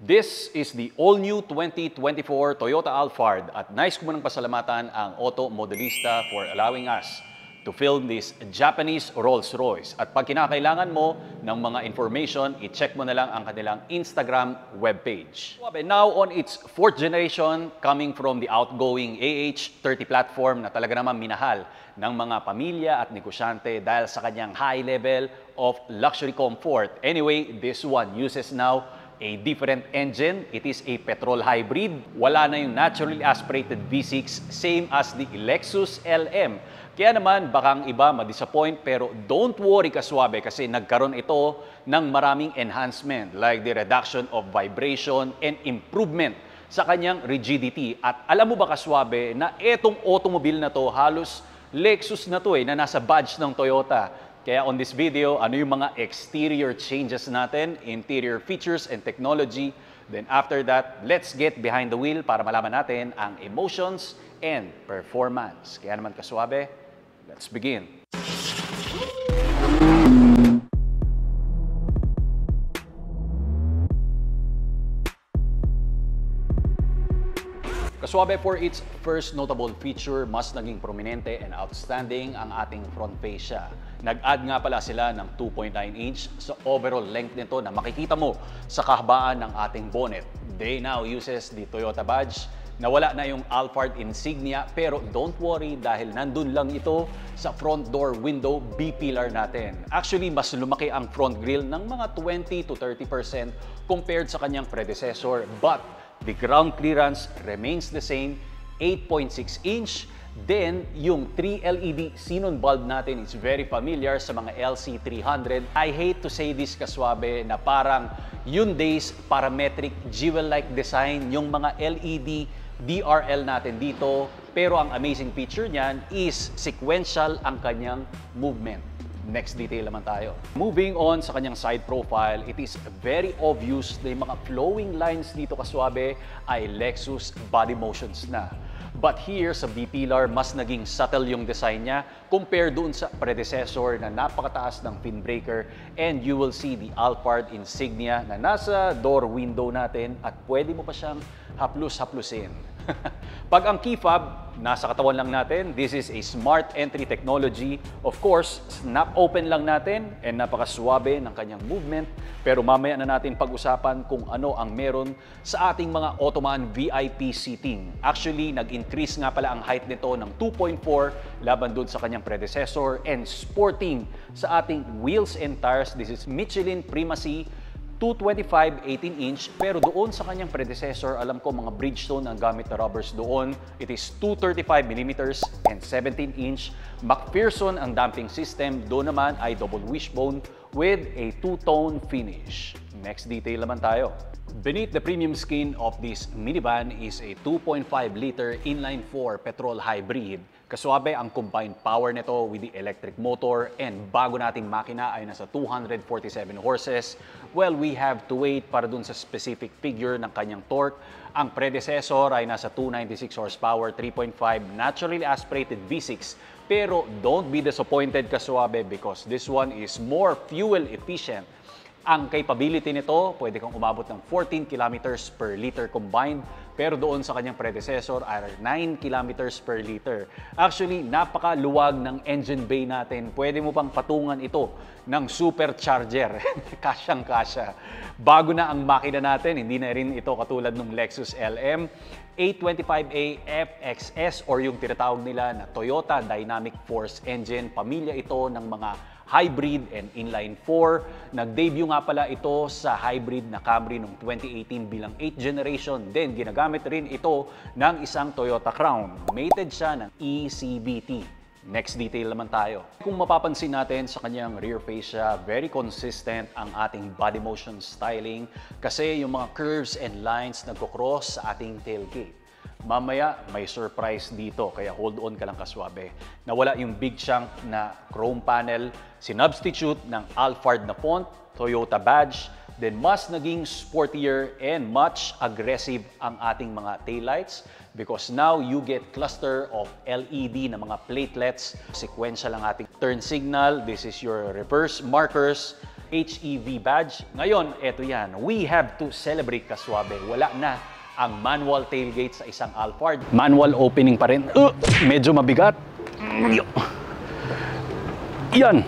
This is the all-new 2024 Toyota Alphard at nais ko munang pasalamatan ang auto modelista for allowing us to film this Japanese Rolls-Royce. At pag kinakailangan mo ng mga information, i-check mo na lang ang kanilang Instagram webpage. Now on its 4th generation, coming from the outgoing AH30 platform na talaga naman minahal ng mga pamilya at negosyante dahil sa kanyang high level of luxury comfort. Anyway, this one uses now a different engine. It is a petrol hybrid. Wala na yung naturally aspirated V6, same as the Lexus LM. Kaya naman, bakang iba ma-disappoint, pero don't worry kaswabe kasi nagkaroon ito ng maraming enhancement like the reduction of vibration and improvement sa kanyang rigidity. At alam mo ba kaswabe na etong automobile na to, halos Lexus na to na nasa badge ng Toyota. Kaya on this video, ano yung mga exterior changes natin, interior features and technology. Then after that, let's get behind the wheel para malaman natin ang emotions and performance. Kaya naman kaswabe, let's begin. Kaswabe, for its first notable feature, mas naging prominente and outstanding ang ating front fascia. Nag-add nga pala sila ng 2.9 inch sa overall length nito na makikita mo sa kahabaan ng ating bonnet. They now uses the Toyota badge. Nawala na yung Alphard insignia, pero don't worry dahil nandun lang ito sa front door window B-pillar natin. Actually, mas lumaki ang front grille ng mga 20 to 30% compared sa kanyang predecessor, but the ground clearance remains the same, 8.6 inch. Then, yung 3 LED xenon bulb natin is very familiar sa mga LC300. I hate to say this kaswabe na parang Hyundai's parametric jewel-like design yung mga LED DRL natin dito. Pero ang amazing feature niyan is sequential ang kanyang movement. Next detail naman tayo. Moving on sa kanyang side profile, it is very obvious na yung mga flowing lines dito kaswabe ay Lexus body motions na. But here sa B-pillar, mas naging subtle yung design niya compared doon sa predecessor na napakataas ng fin breaker, and you will see the Alphard insignia na nasa door window natin at pwede mo pa siyang haplus-haplusin. Pag ang key fob, nasa katawan lang natin, this is a smart entry technology. Of course, snap open lang natin and napakaswabe ng kanyang movement. Pero mamaya na natin pag-usapan kung ano ang meron sa ating mga Ottoman VIP seating. Actually, nag-increase nga pala ang height nito ng 2.4 laban doon sa kanyang predecessor, and sporting sa ating wheels and tires. This is Michelin Primacy 225 18-inch, pero doon sa kanyang predecessor, alam ko mga Bridgestone ang gamit na rubbers doon. It is 235mm and 17-inch. McPherson ang damping system, doon naman ay double wishbone with a two-tone finish. Next detail naman tayo. Beneath the premium skin of this minivan is a 2.5-liter inline-4 petrol hybrid. Kaswabe ang combined power nito with the electric motor, and bago nating makina ay nasa 247 horses. Well, we have to wait para dun sa specific figure ng kanyang torque. Ang predecessor ay nasa 296 horsepower, 3.5 naturally aspirated V6. Pero don't be disappointed kaswabe because this one is more fuel efficient. Ang capability nito, pwede kang umabot ng 14 kilometers per liter combined, pero doon sa kanyang predecessor ay 9 kilometers per liter. Actually, napakaluwag ng engine bay natin. Pwede mo pang patungan ito ng supercharger. Kasyang-kasya. Bago na ang makina natin, hindi na rin ito katulad ng Lexus LM. 825A FXS or yung tinatawag nila na Toyota Dynamic Force Engine. Pamilya ito ng mga hybrid and inline 4. Nag-debut nga pala ito sa hybrid na Camry noong 2018 bilang 8th generation. Then ginagamit rin ito ng isang Toyota Crown. Mated siya ng ECBT. Next detail naman tayo. Kung mapapansin natin sa kanyang rear fascia, very consistent ang ating body motion styling kasi yung mga curves and lines nagko-cross sa ating tailgate. Mamaya may surprise dito, kaya hold on ka lang kaswabe. Nawala yung big chunk na chrome panel, sinubstitute ng Alphard na font, Toyota badge, then mas naging sportier and much aggressive ang ating mga taillights because now you get cluster of LED na mga platelets. Sequential ang ating turn signal. This is your reverse markers. HEV badge. Ngayon, eto yan. We have to celebrate, kaswabe. Wala na ang manual tailgate sa isang Alphard. Manual opening pa rin. Medyo mabigat. Yan.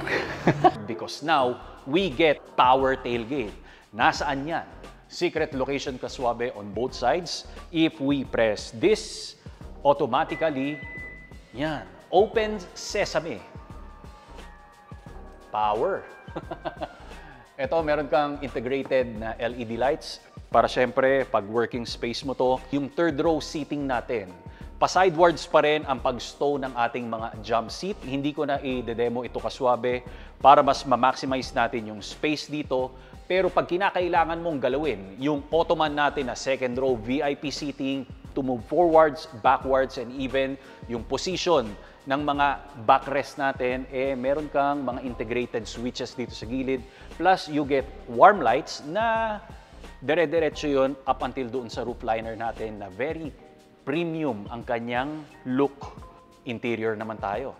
Because now, we get power tailgate. Nasaan yan? Secret location, kaswabe, on both sides. If we press this, automatically, yan, open sesame. Power. Ito, meron kang integrated na LED lights para syempre, pag working space mo to, yung third row seating natin. Pa-sidewards pa rin ang pag-stow ng ating mga jump seat. Hindi ko na i-demo ito, kaswabe, para mas ma-maximize natin yung space dito. Pero pag kinakailangan mong galawin, yung ottoman natin na second row VIP seating to move forwards, backwards, and even yung position ng mga backrest natin, meron kang mga integrated switches dito sa gilid. Plus, you get warm lights na dire-diretso yun up until doon sa roof liner natin na very premium ang kanyang look. Interior naman tayo.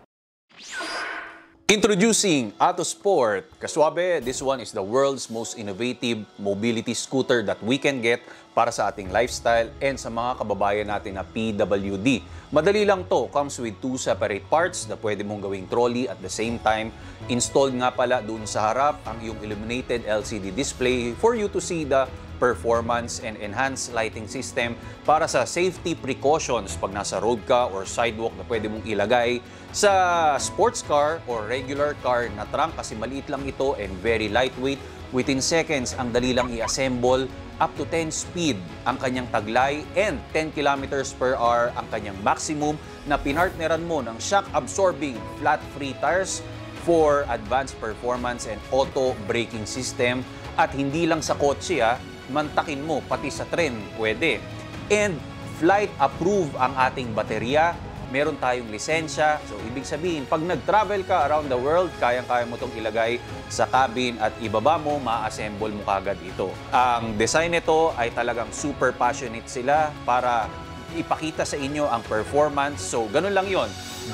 Introducing Autosport. Kaswabe, this one is the world's most innovative mobility scooter that we can get para sa ating lifestyle and sa mga kababayan natin na PWD. Madali lang to. Comes with 2 separate parts na pwede mong gawing trolley at the same time. Installed nga pala doon sa harap ang iyong illuminated LCD display for you to see the performance and enhanced lighting system para sa safety precautions pag nasa road ka or sidewalk na pwede mong ilagay sa sports car or regular car na trunk kasi maliit lang ito and very lightweight. Within seconds, ang dali lang i-assemble. Up to 10 speed ang kanyang taglay and 10 kilometers per hour ang kanyang maximum na pinartneran mo ng shock-absorbing flat-free tires for advanced performance and auto braking system. At hindi lang sa kotse, mantakin mo, pati sa tren, pwede. And flight-approved ang ating baterya. Meron tayong lisensya. So, ibig sabihin, pag nag-travel ka around the world, kayang-kaya mo itong ilagay sa cabin at ibaba mo, ma-assemble mo kagad ito. Ang design nito ay talagang super passionate sila para ipakita sa inyo ang performance. So, ganun lang yon.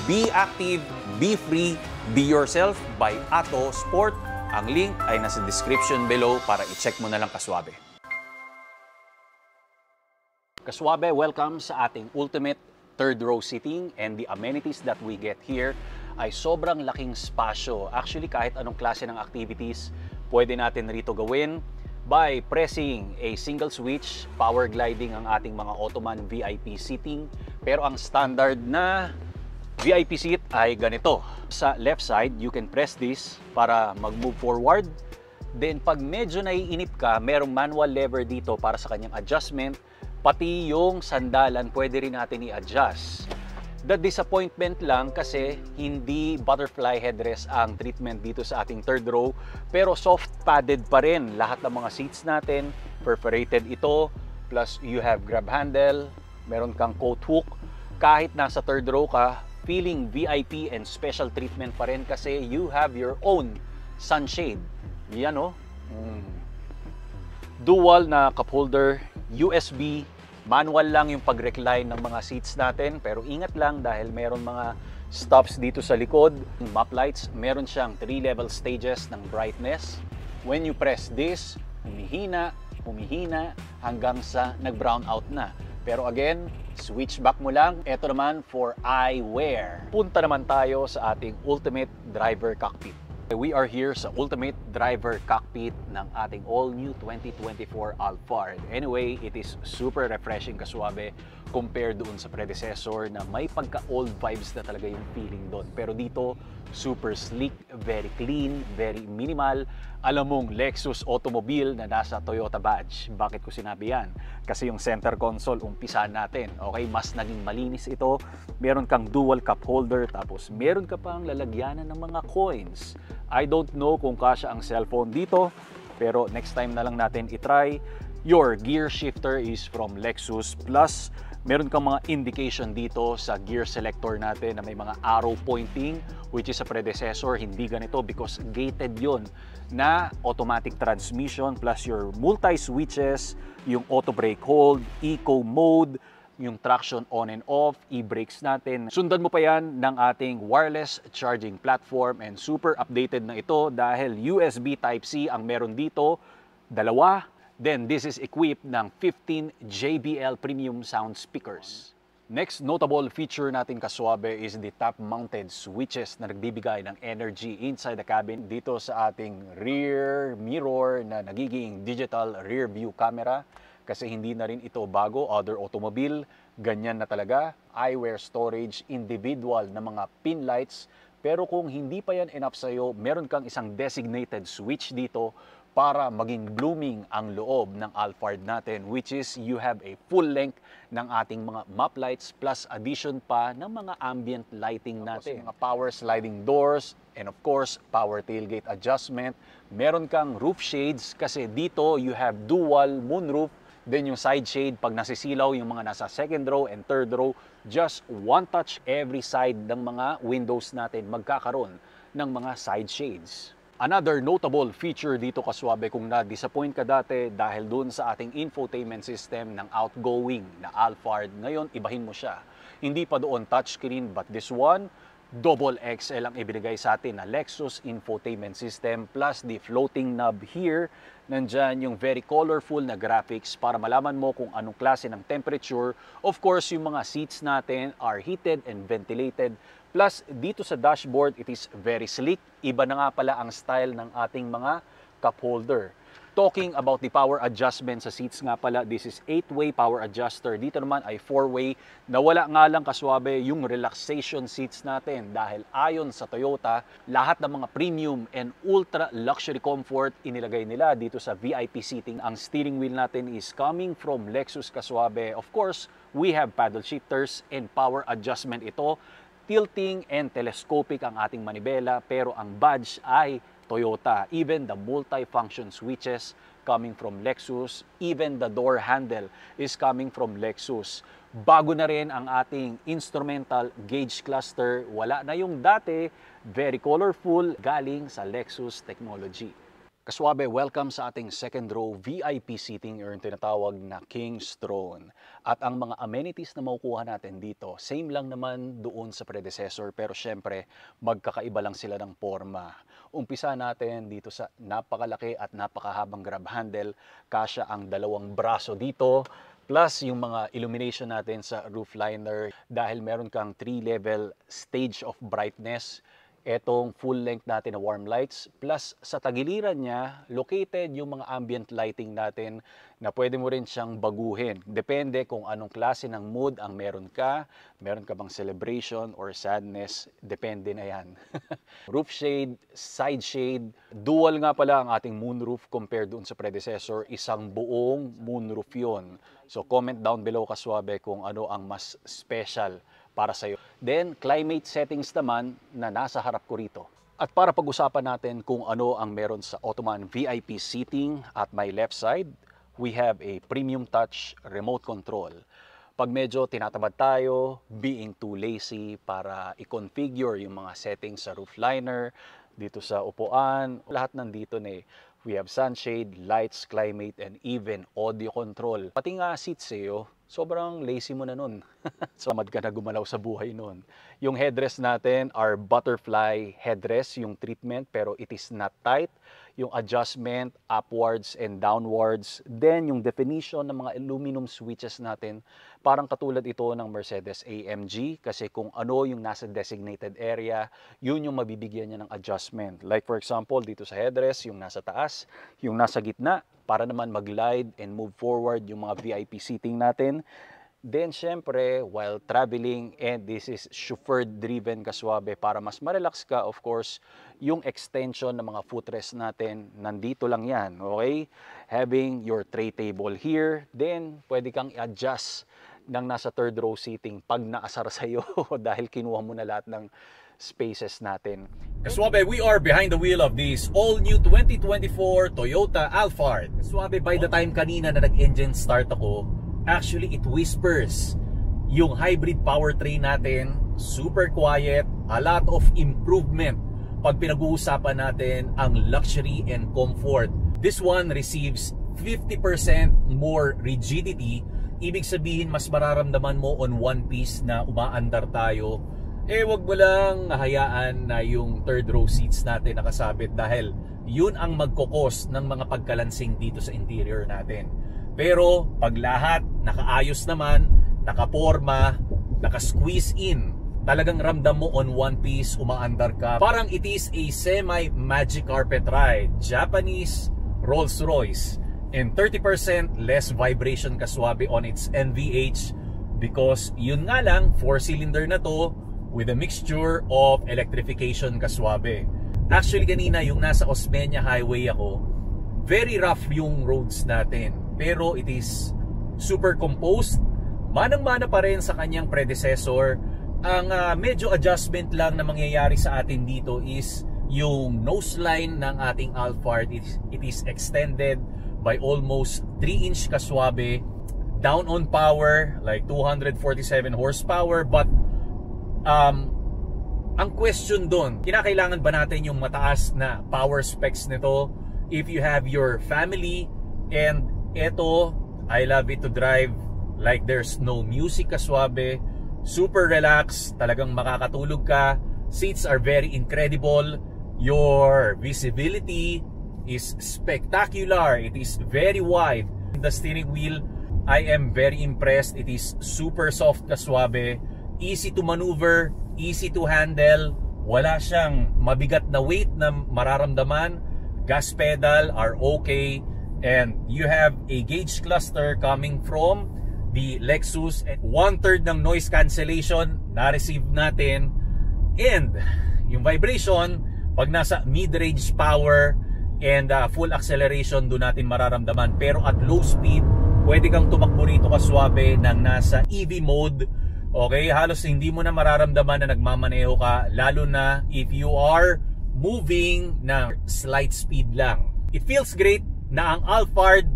Be active, be free, be yourself by Autosport. Ang link ay nasa description below para i-check mo na lang, kaswabe. Kaswabe, welcome sa ating ultimate third row seating, and the amenities that we get here ay sobrang laking spasyo. Actually, kahit anong klase ng activities pwede natin rito gawin by pressing a single switch. Power gliding ang ating mga ottoman VIP seating, pero ang standard na VIP seat ay ganito. Sa left side, you can press this para mag-move forward. Then pag medyo naiinip ka, merong manual lever dito para sa kanyang adjustment. Pati yung sandalan, pwede rin natin i-adjust. The disappointment lang kasi hindi butterfly headrest ang treatment dito sa ating third row. Pero soft padded pa rin lahat ng mga seats natin. Perforated ito. Plus you have grab handle. Meron kang coat hook. Kahit nasa third row ka, feeling VIP and special treatment pa rin kasi you have your own sunshade. Yan o. Dual na cup holder. USB, manual lang yung pag-recline ng mga seats natin, pero ingat lang dahil meron mga stops dito sa likod. Map lights, meron siyang 3-level stages ng brightness. When you press this, humihina, humihina, hanggang sa nag-brown out na. Pero again, switch back mo lang. Ito naman for eyewear. Punta naman tayo sa ating ultimate driver cockpit. We are here sa ultimate driver cockpit ng ating all-new 2024 Alphard. Anyway, it is super refreshing, kaswabe, compared doon sa predecessor na may pagka-old vibes na talaga yung feeling doon. Pero dito, super sleek, very clean, very minimal. Alam mong Lexus automobile na nasa Toyota badge. Bakit ko sinabi yan? Kasi yung center console, umpisahan natin. Okay, mas naging malinis ito. Meron kang dual cup holder, tapos meron ka pang lalagyanan ng mga coins. I don't know kung kasya ang cellphone dito, pero next time na lang natin itry. Your gear shifter is from Lexus, plus meron kang mga indication dito sa gear selector natin na may mga arrow pointing, which is sa predecessor, hindi ganito because gated yon na automatic transmission, plus your multi-switches, yung auto brake hold, eco mode, yung traction on and off, e-brakes natin. Sundan mo pa yan ng ating wireless charging platform, and super updated na ito dahil USB Type-C ang meron dito, dalawa. Then this is equipped ng 15 JBL premium sound speakers. Next notable feature natin kaswabe is the top-mounted switches na nagbibigay ng energy inside the cabin dito sa ating rear mirror na nagiging digital rear view camera, kasi hindi na rin ito bago, other automobile, ganyan na talaga. Eyewear storage, individual na mga pin lights, pero kung hindi pa yan enough sa'yo, meron kang isang designated switch dito para maging blooming ang loob ng Alphard natin, which is you have a full length ng ating mga map lights plus addition pa ng mga ambient lighting natin. Mga power sliding doors and of course power tailgate adjustment. Meron kang roof shades kasi dito you have dual moonroof. Then yung side shade, pag nasisilaw yung mga nasa second row and third row, just one touch every side ng mga windows natin magkakaroon ng mga side shades. Another notable feature dito kaswabe, kung na-disappoint ka dati dahil dun sa ating infotainment system ng outgoing na Alphard, ngayon ibahin mo siya. Hindi pa doon touchscreen, but this one, double XL ang ibinigay sa atin na Lexus infotainment system plus the floating knob here. Nandyan yung very colorful na graphics para malaman mo kung anong klase ng temperature. Of course, yung mga seats natin are heated and ventilated. Plus, dito sa dashboard, it is very sleek. Iba na nga pala ang style ng ating mga cup holder. Talking about the power adjustment sa seats nga pala, this is 8-way power adjuster. Dito naman ay 4-way. Nawala nga lang kaswabe yung relaxation seats natin dahil ayon sa Toyota, lahat ng mga premium and ultra luxury comfort inilagay nila dito sa VIP seating. Ang steering wheel natin is coming from Lexus kaswabe. Of course, we have paddle shifters and power adjustment ito. Tilting and telescopic ang ating manibela, pero ang badge ay Toyota. Even the multi-function switches coming from Lexus, even the door handle is coming from Lexus. Bago na rin ang ating instrumental gauge cluster. Wala na yung dati, very colorful, galing sa Lexus technology. Kaswabe, welcome sa ating second row VIP seating or yung tinatawag na King's Throne. At ang mga amenities na makukuha natin dito, same lang naman doon sa predecessor, pero syempre magkakaiba lang sila ng forma. Umpisa natin dito sa napakalaki at napakahabang grab handle, kasya ang dalawang braso dito, plus yung mga illumination natin sa roof liner dahil meron kang 3-level stage of brightness. Etong full length natin na warm lights, plus sa tagiliran niya, located yung mga ambient lighting natin na pwede mo rin siyang baguhin. Depende kung anong klase ng mood ang meron ka bang celebration or sadness, depende na yan. Roof shade, side shade, dual nga pala ang ating moonroof compared doon sa predecessor, isang buong moonroof yun. So comment down below kaswabe kung ano ang mas special para sa'yo. Then, climate settings naman na nasa harap ko rito. At para pag-usapan natin kung ano ang meron sa Ottoman VIP seating, at my left side, we have a premium touch remote control. Pag medyo tinatamad tayo, being too lazy para i-configure yung mga settings sa roof liner, dito sa upuan, lahat nandito na eh. We have sunshade, lights, climate, and even audio control. Pati nga seats sa'yo, sobrang lazy mo na nun. Samad ka na gumalaw sa buhay nun. Yung headrest natin are butterfly headrest, yung treatment, pero it is not tight. Yung adjustment, upwards and downwards. Then, yung definition ng mga aluminum switches natin, parang katulad ito ng Mercedes AMG, kasi kung ano yung nasa designated area, yun yung mabibigyan niya ng adjustment. Like for example, dito sa headrest, yung nasa taas, yung nasa gitna, para naman mag-glide and move forward yung mga VIP seating natin. Then, syempre, while traveling, and this is chauffeur-driven kaswabe, para mas ma-relax ka, of course, yung extension ng mga footrest natin, nandito lang yan, okay? Having your tray table here, then pwede kang i-adjust ng nasa third row seating pag naasar sa'yo dahil kinuha mo na lahat ng spaces natin. Kaswabe, we are behind the wheel of this all-new 2024 Toyota Alphard. Kaswabe, by the time kanina na nag-engine start ako, actually it whispers yung hybrid powertrain natin, super quiet, a lot of improvement pag pinag-uusapan natin ang luxury and comfort. This one receives 50% more rigidity ibig sabihin mas mararamdaman mo on one piece na umaandar tayo. Wag mo lang hayaan na yung third row seats natin nakasabit dahil yun ang magkokos ng mga pagkalansing dito sa interior natin. Pero pag lahat nakaayos naman, nakaporma, naka-squeeze in, talagang ramdam mo on one piece, umaandar ka. Parang it is a semi-magic carpet ride. Japanese Rolls-Royce. And 30% less vibration kaswabe on its NVH because yun nga lang, 4-cylinder na to with a mixture of electrification kaswabe. Actually kanina yung nasa Osmeña Highway ako, very rough yung roads natin. Pero it is super composed. Manang-mana pa rin sa kanyang predecessor. Ang medyo adjustment lang na mangyayari sa atin dito is yung nose line ng ating Alphard. It is extended by almost 3-inch kaswabe. Down on power, like 247 horsepower. But ang question doon, kinakailangan ba natin yung mataas na power specs nito if you have your family? And eto, I love it to drive like there's no music kaswabe. Super relaxed, talagang makakatulog ka. Seats are very incredible. Your visibility is spectacular. It is very wide. The steering wheel, I am very impressed. It is super soft kaswabe. Easy to maneuver, easy to handle. Wala siyang mabigat na weight na mararamdaman. Gas pedal are okay. And you have a gauge cluster coming from the Lexus. 1/3 ng noise cancellation na-receive natin. And yung vibration, pag nasa mid-range power and full acceleration, doon natin mararamdaman. Pero at low speed, pwede kang tumakbo rito kaswabe ng nasa EV mode. Okay, halos hindi mo na mararamdaman na nagmamaneho ka, lalo na if you are moving na slight speed lang. It feels great na ang Alphard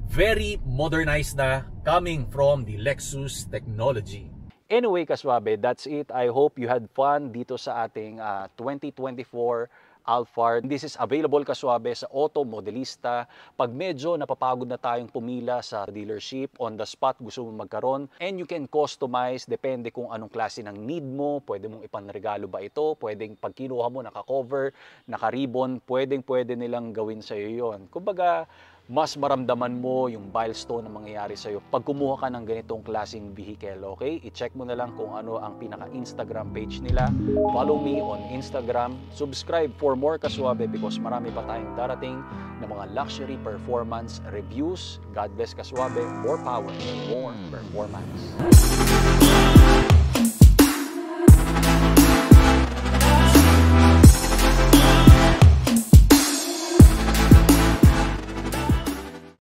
very modernized na, coming from the Lexus technology. Anyway, kaswabe, that's it. I hope you had fun dito sa ating 2024 Alphard. This is available kaswabe sa Auto Modelista. Pag medyo napapagod na tayong pumila sa dealership, on the spot gusto mo magkaroon, and you can customize, depende kung anong klase ng need mo. Pwede mong ipanregalo ba ito, pwedeng pag kinuha mo naka-cover, naka-ribbon, pwede nilang gawin sa iyo yon. Kumbaga, mas maramdaman mo yung milestone na mangyayari sa'yo pag kumuha ka ng ganitong klaseng vehicle, okay? I-check mo na lang kung ano ang pinaka-Instagram page nila. Follow me on Instagram. Subscribe for more kaswabe because marami pa tayong darating na mga luxury performance reviews. God bless kaswabe. More power, more performance.